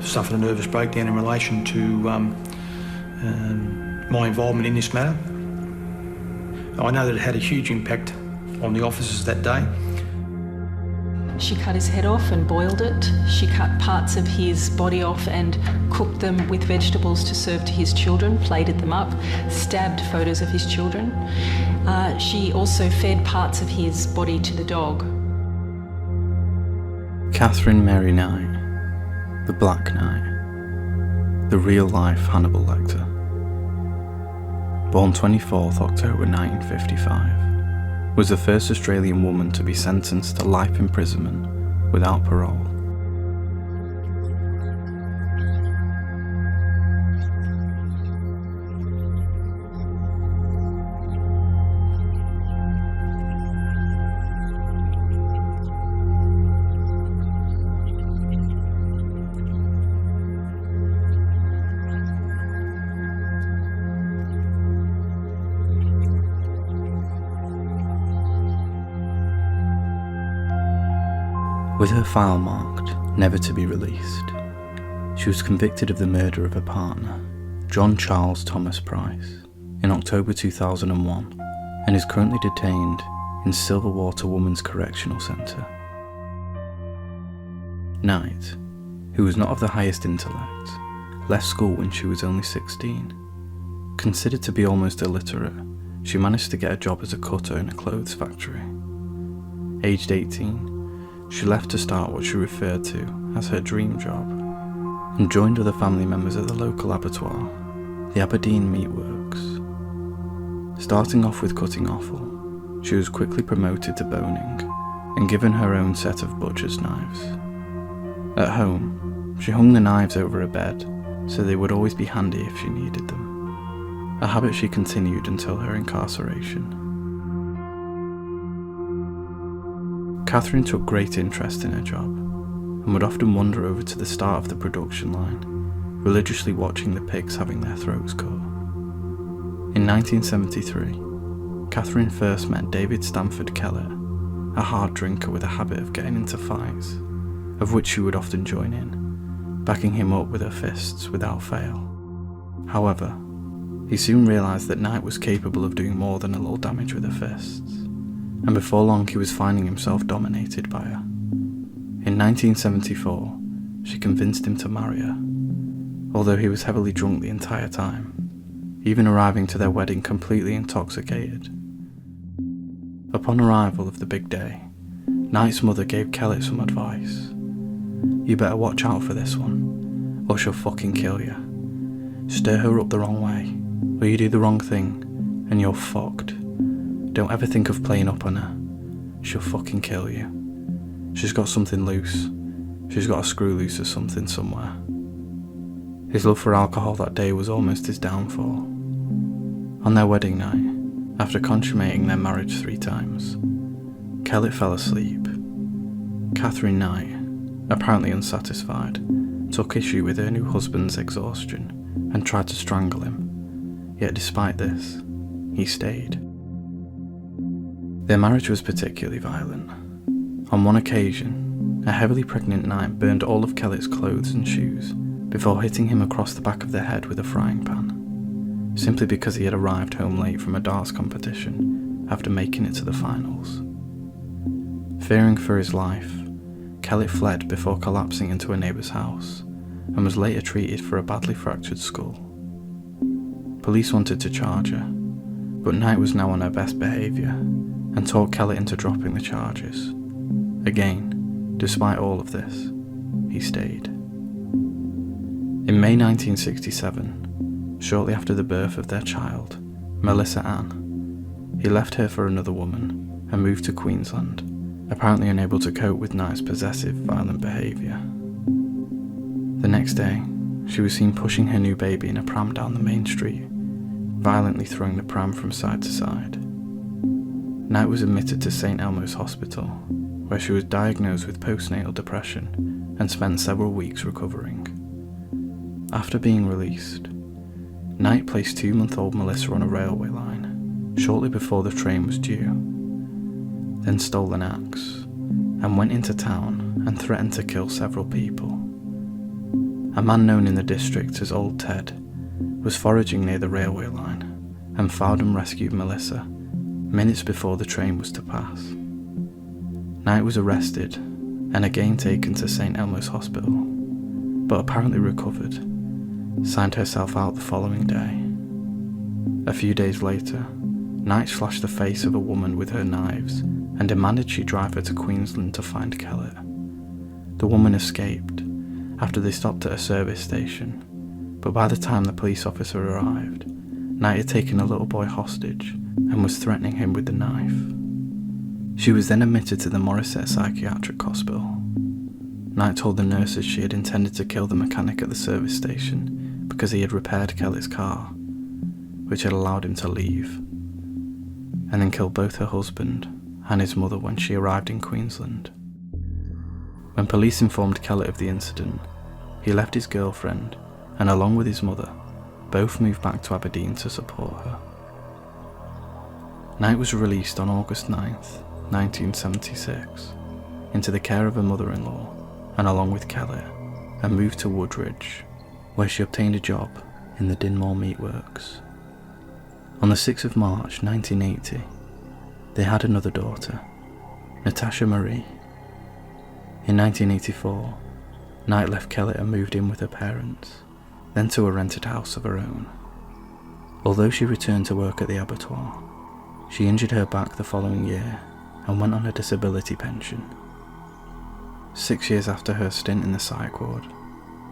suffered a nervous breakdown in relation to my involvement in this matter. I know that it had a huge impact on the officers that day. She cut his head off and boiled it. She cut parts of his body off and cooked them with vegetables to serve to his children, plated them up, stabbed photos of his children. She also fed parts of his body to the dog. Catherine Mary Knight, the Black Knight, the real-life Hannibal Lecter. Born 24th October 1955, was the first Australian woman to be sentenced to life imprisonment without parole. With her file marked, never to be released, she was convicted of the murder of her partner, John Charles Thomas Price, in October 2001 and is currently detained in Silverwater Women's Correctional Centre. Knight, who was not of the highest intellect, left school when she was only 16. Considered to be almost illiterate, she managed to get a job as a cutter in a clothes factory. Aged 18, she left to start what she referred to as her dream job, and joined other family members at the local abattoir, the Aberdeen Meat Works. Starting off with cutting offal, she was quickly promoted to boning, and given her own set of butcher's knives. At home, she hung the knives over her bed, so they would always be handy if she needed them, a habit she continued until her incarceration. Catherine took great interest in her job, and would often wander over to the start of the production line, religiously watching the pigs having their throats cut. In 1973, Catherine first met David Stanford Kellett, a hard drinker with a habit of getting into fights, of which she would often join in, backing him up with her fists without fail. However, he soon realised that Knight was capable of doing more than a little damage with her fists, and before long he was finding himself dominated by her. In 1974, she convinced him to marry her, although he was heavily drunk the entire time, even arriving to their wedding completely intoxicated. Upon arrival of the big day, Knight's mother gave Kellett some advice. "You better watch out for this one, or she'll fucking kill you. Stir her up the wrong way, or you do the wrong thing, and you're fucked. Don't ever think of playing up on her. She'll fucking kill you. She's got something loose. She's got a screw loose or something somewhere." His love for alcohol that day was almost his downfall. On their wedding night, after consummating their marriage 3 times, Kellett fell asleep. Catherine Knight, apparently unsatisfied, took issue with her new husband's exhaustion and tried to strangle him. Yet despite this, he stayed. Their marriage was particularly violent. On one occasion, a heavily pregnant Knight burned all of Kellett's clothes and shoes before hitting him across the back of the head with a frying pan, simply because he had arrived home late from a darts competition after making it to the finals. Fearing for his life, Kellett fled before collapsing into a neighbour's house and was later treated for a badly fractured skull. Police wanted to charge her, but Knight was now on her best behaviour and talked Kellett into dropping the charges. Again, despite all of this, he stayed. In May 1967, shortly after the birth of their child, Melissa Ann, he left her for another woman and moved to Queensland, apparently unable to cope with Knight's possessive, violent behaviour. The next day, she was seen pushing her new baby in a pram down the main street, violently throwing the pram from side to side. Knight was admitted to St Elmo's Hospital, where she was diagnosed with postnatal depression and spent several weeks recovering. After being released, Knight placed 2-month-old Melissa on a railway line shortly before the train was due, then stole an axe and went into town and threatened to kill several people. a man known in the district as Old Ted, was foraging near the railway line and found and rescued Melissa minutes before the train was to pass. Knight was arrested and again taken to St. Elmo's Hospital, but apparently recovered, signed herself out the following day. A few days later, Knight slashed the face of a woman with her knives and demanded she drive her to Queensland to find Kellett. The woman escaped after they stopped at a service station, but by the time the police officer arrived, Knight had taken a little boy hostage and was threatening him with the knife. She was then admitted to the Morisset Psychiatric Hospital. Knight told the nurses she had intended to kill the mechanic at the service station because he had repaired Kellett's car, which had allowed him to leave, and then kill both her husband and his mother when she arrived in Queensland. When police informed Kellett of the incident, he left his girlfriend and, along with his mother, both moved back to Aberdeen to support her. Knight was released on August 9th, 1976, into the care of her mother-in-law and, along with Kellett, and moved to Woodridge, where she obtained a job in the Dinmore Meatworks. On the 6th of March 1980, they had another daughter, Natasha Marie. In 1984, Knight left Kellett and moved in with her parents, then to a rented house of her own. Although she returned to work at the abattoir, she injured her back the following year and went on a disability pension. 6 years after her stint in the psych ward,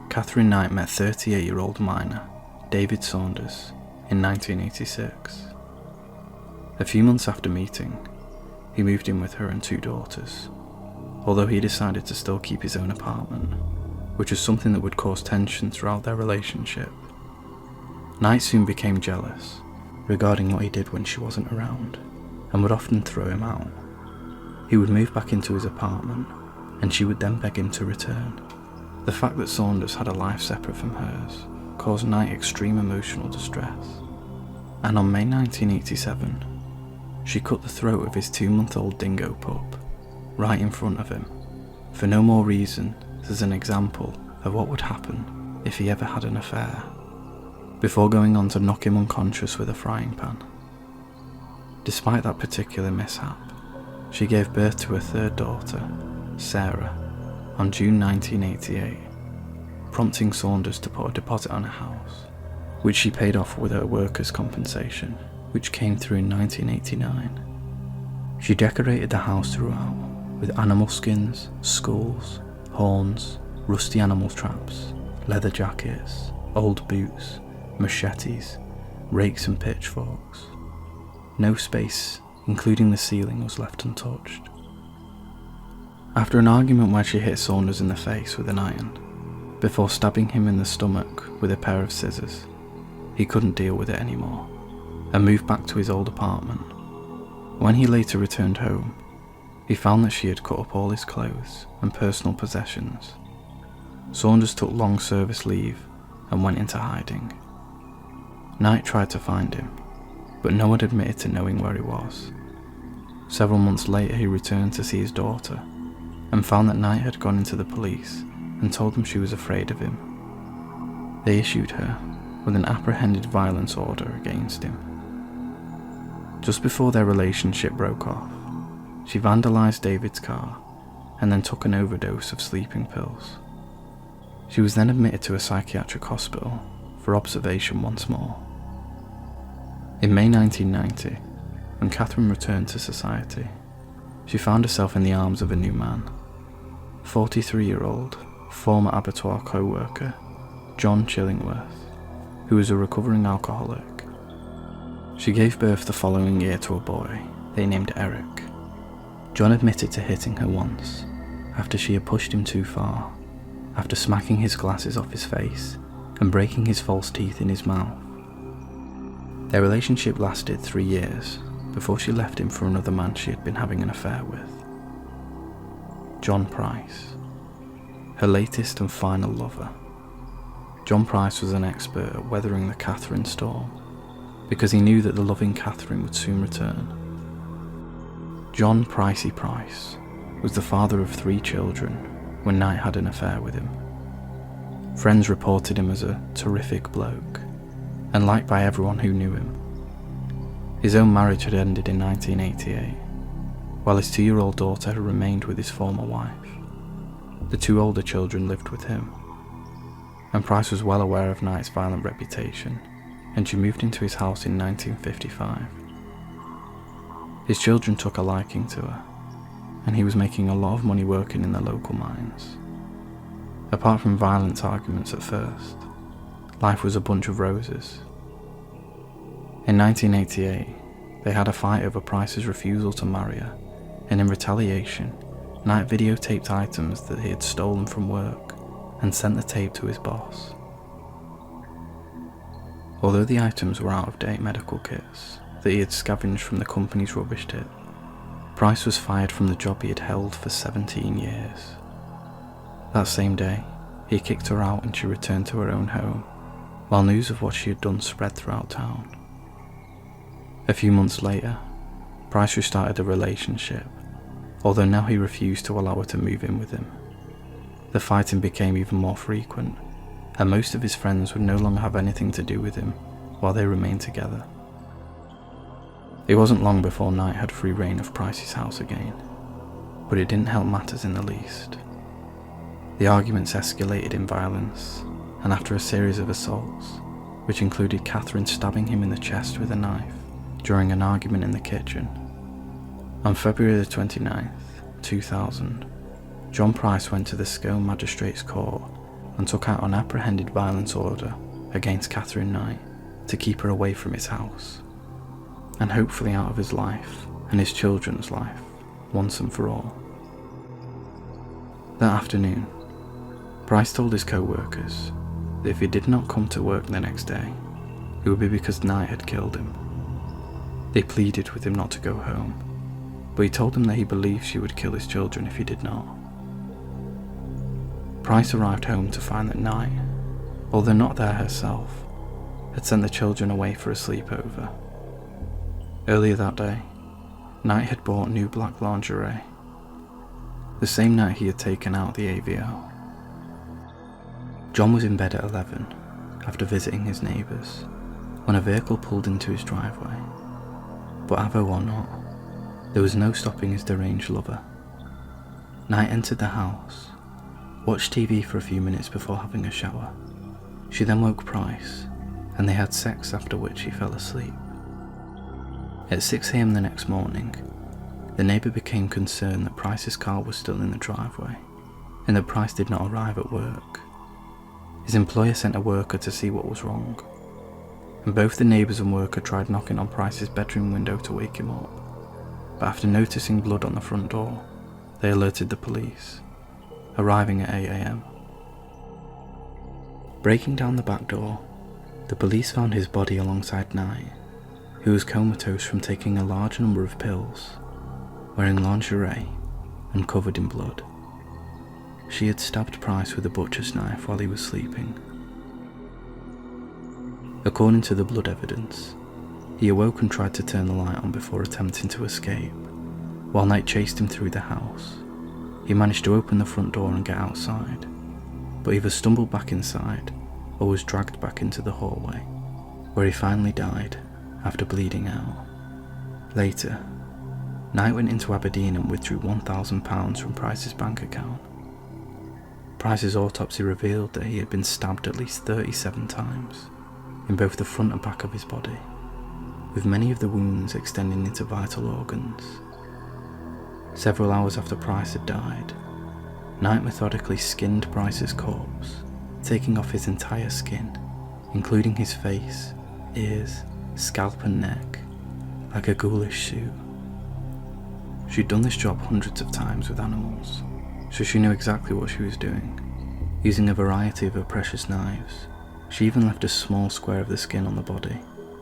Catherine Knight met 38-year-old miner David Saunders in 1986. A few months after meeting, he moved in with her and 2 daughters, although he decided to still keep his own apartment, which was something that would cause tension throughout their relationship. Knight soon became jealous regarding what he did when she wasn't around, and would often throw him out. He would move back into his apartment, and she would then beg him to return. The fact that Saunders had a life separate from hers caused Knight extreme emotional distress, and on May 1987, she cut the throat of his 2-month-old dingo pup right in front of him, for no more reason as an example of what would happen if he ever had an affair, before going on to knock him unconscious with a frying pan. Despite that particular mishap, she gave birth to her 3rd daughter, Sarah, on June 1988, prompting Saunders to put a deposit on a house, which she paid off with her workers' compensation, which came through in 1989. She decorated the house throughout with animal skins, skulls, horns, rusty animal traps, leather jackets, old boots, machetes, rakes and pitchforks. No space, including the ceiling, was left untouched. After an argument where she hit Saunders in the face with an iron, before stabbing him in the stomach with a pair of scissors, he couldn't deal with it anymore, and moved back to his old apartment. When he later returned home, he found that she had cut up all his clothes and personal possessions. Saunders took long service leave and went into hiding. Knight tried to find him, but no one admitted to knowing where he was. Several months later, he returned to see his daughter and found that Knight had gone into the police and told them she was afraid of him. They issued her with an apprehended violence order against him. Just before their relationship broke off, she vandalised David's car and then took an overdose of sleeping pills. She was then admitted to a psychiatric hospital for observation once more. In May 1990, when Catherine returned to society, she found herself in the arms of a new man, 43-year-old former abattoir co-worker John Chillingworth, who was a recovering alcoholic. She gave birth the following year to a boy they named Eric. John admitted to hitting her once, after she had pushed him too far, after smacking his glasses off his face and breaking his false teeth in his mouth. Their relationship lasted 3 years before she left him for another man she had been having an affair with. John Price, her latest and final lover. John Price was an expert at weathering the Catherine storm, because he knew that the loving Catherine would soon return. John Pricey Price was the father of 3 children when Knight had an affair with him. Friends reported him as a terrific bloke, and liked by everyone who knew him. His own marriage had ended in 1988, while his 2-year-old daughter had remained with his former wife. The 2 older children lived with him, and Price was well aware of Knight's violent reputation, and she moved into his house in 1955. His children took a liking to her, and he was making a lot of money working in the local mines. Apart from violent arguments at first, life was a bunch of roses. In 1988, they had a fight over Price's refusal to marry her, and in retaliation, Knight videotaped items that he had stolen from work and sent the tape to his boss. Although the items were out-of-date medical kits that he had scavenged from the company's rubbish tip, Price was fired from the job he had held for 17 years. That same day, he kicked her out and she returned to her own home, while news of what she had done spread throughout town. A few months later, Price restarted a relationship, although now he refused to allow her to move in with him. The fighting became even more frequent, and most of his friends would no longer have anything to do with him while they remained together. It wasn't long before Knight had free reign of Price's house again, but it didn't help matters in the least. The arguments escalated in violence, and after a series of assaults, which included Catherine stabbing him in the chest with a knife during an argument in the kitchen, on February the 29th, 2000, John Price went to the Scone Magistrates Court and took out an apprehended violence order against Catherine Knight to keep her away from his house, and hopefully out of his life and his children's life, once and for all. That afternoon, Price told his co-workers that if he did not come to work the next day, it would be because Knight had killed him. They pleaded with him not to go home, but he told them that he believed she would kill his children if he did not. Price arrived home to find that Knight, although not there herself, had sent the children away for a sleepover. Earlier that day, Knight had bought new black lingerie, the same night he had taken out the AVO. John was in bed at 11 after visiting his neighbours when a vehicle pulled into his driveway, but avo or not, there was no stopping his deranged lover. Knight entered the house, watched TV for a few minutes before having a shower. She then woke Price, and they had sex, after which he fell asleep. At 6 AM the next morning, the neighbour became concerned that Price's car was still in the driveway, and that Price did not arrive at work. His employer sent a worker to see what was wrong, and both the neighbours and worker tried knocking on Price's bedroom window to wake him up, but after noticing blood on the front door, they alerted the police, arriving at 8 AM. Breaking down the back door, the police found his body alongside Knight, who was comatose from taking a large number of pills, wearing lingerie and covered in blood. She had stabbed Price with a butcher's knife while he was sleeping. According to the blood evidence, he awoke and tried to turn the light on before attempting to escape. While Knight chased him through the house, he managed to open the front door and get outside, but either stumbled back inside or was dragged back into the hallway, where he finally died after bleeding out. Later, Knight went into Aberdeen and withdrew £1,000 from Price's bank account. Price's autopsy revealed that he had been stabbed at least 37 times, in both the front and back of his body, with many of the wounds extending into vital organs. Several hours after Price had died, Knight methodically skinned Price's corpse, taking off his entire skin, including his face, ears, scalp and neck, like a ghoulish suit. She'd done this job hundreds of times with animals, so she knew exactly what she was doing. Using a variety of her precious knives, she even left a small square of the skin on the body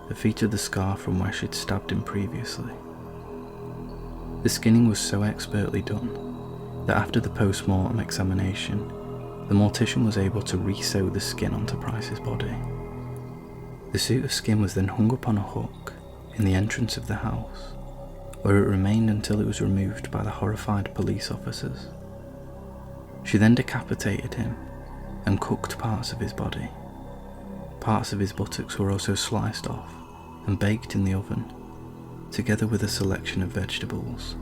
that featured the scar from where she'd stabbed him previously. The skinning was so expertly done that after the post-mortem examination, the mortician was able to re-sew the skin onto Price's body. The suit of skin was then hung up on a hook in the entrance of the house, where it remained until it was removed by the horrified police officers. She then decapitated him and cooked parts of his body. Parts of his buttocks were also sliced off and baked in the oven, together with a selection of vegetables.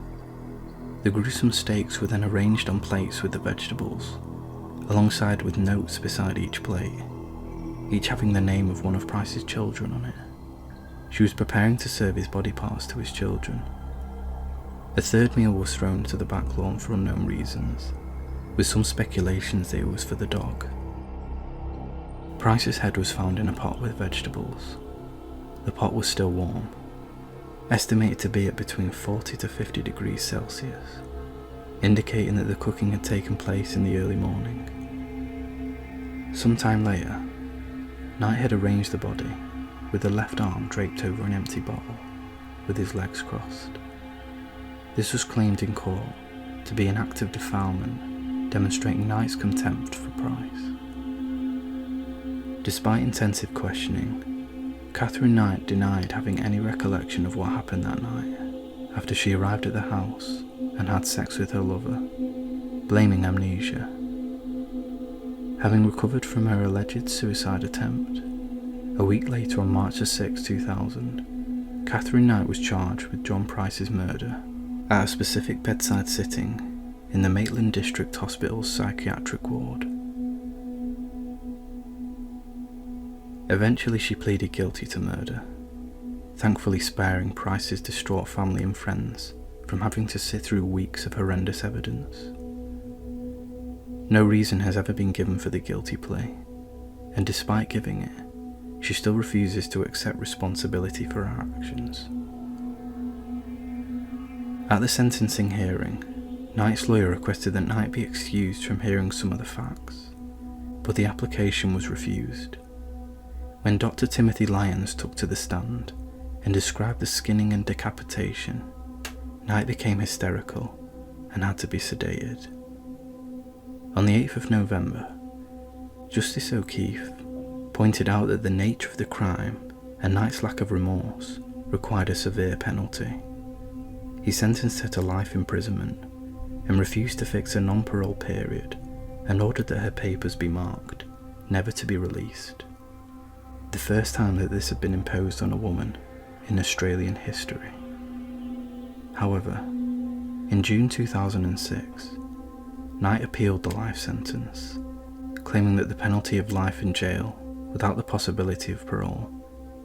The gruesome steaks were then arranged on plates with the vegetables, alongside with notes beside each plate, each having the name of one of Price's children on it. She was preparing to serve his body parts to his children. A third meal was thrown to the back lawn for unknown reasons, with some speculations that it was for the dog. Price's head was found in a pot with vegetables. The pot was still warm, estimated to be at between 40 to 50 degrees Celsius, indicating that the cooking had taken place in the early morning. Sometime later, Knight had arranged the body with the left arm draped over an empty bottle, with his legs crossed. This was claimed in court to be an act of defilement, demonstrating Knight's contempt for Price. Despite intensive questioning, Catherine Knight denied having any recollection of what happened that night after she arrived at the house and had sex with her lover, blaming amnesia. Having recovered from her alleged suicide attempt, a week later on March 6, 2000, Catherine Knight was charged with John Price's murder at a specific bedside sitting in the Maitland District Hospital's psychiatric ward. Eventually she pleaded guilty to murder, thankfully sparing Price's distraught family and friends from having to sit through weeks of horrendous evidence. No reason has ever been given for the guilty plea, and despite giving it, she still refuses to accept responsibility for her actions. At the sentencing hearing, Knight's lawyer requested that Knight be excused from hearing some of the facts, but the application was refused. When Dr. Timothy Lyons took to the stand and described the skinning and decapitation, Knight became hysterical and had to be sedated. On the 8th of November, Justice O'Keefe pointed out that the nature of the crime and Knight's lack of remorse required a severe penalty. He sentenced her to life imprisonment and refused to fix a non-parole period and ordered that her papers be marked, never to be released. The first time that this had been imposed on a woman in Australian history. However, in June 2006, Knight appealed the life sentence, claiming that the penalty of life in jail without the possibility of parole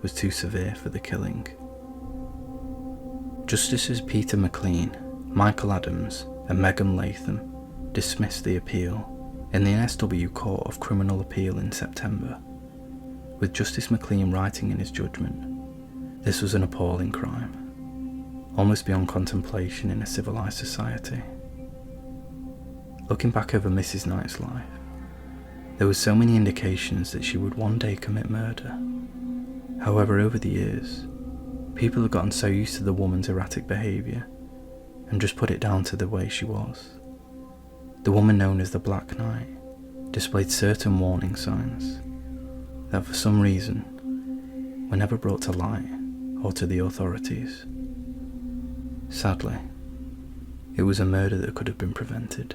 was too severe for the killing. Justices Peter McLean, Michael Adams and Megan Latham dismissed the appeal in the NSW Court of Criminal Appeal in September, with Justice McLean writing in his judgment, "This was an appalling crime, almost beyond contemplation in a civilized society." Looking back over Mrs. Knight's life, there were so many indications that she would one day commit murder. However, over the years, people have gotten so used to the woman's erratic behaviour and just put it down to the way she was. The woman known as the Black Knight displayed certain warning signs that for some reason were never brought to light or to the authorities. Sadly, it was a murder that could have been prevented.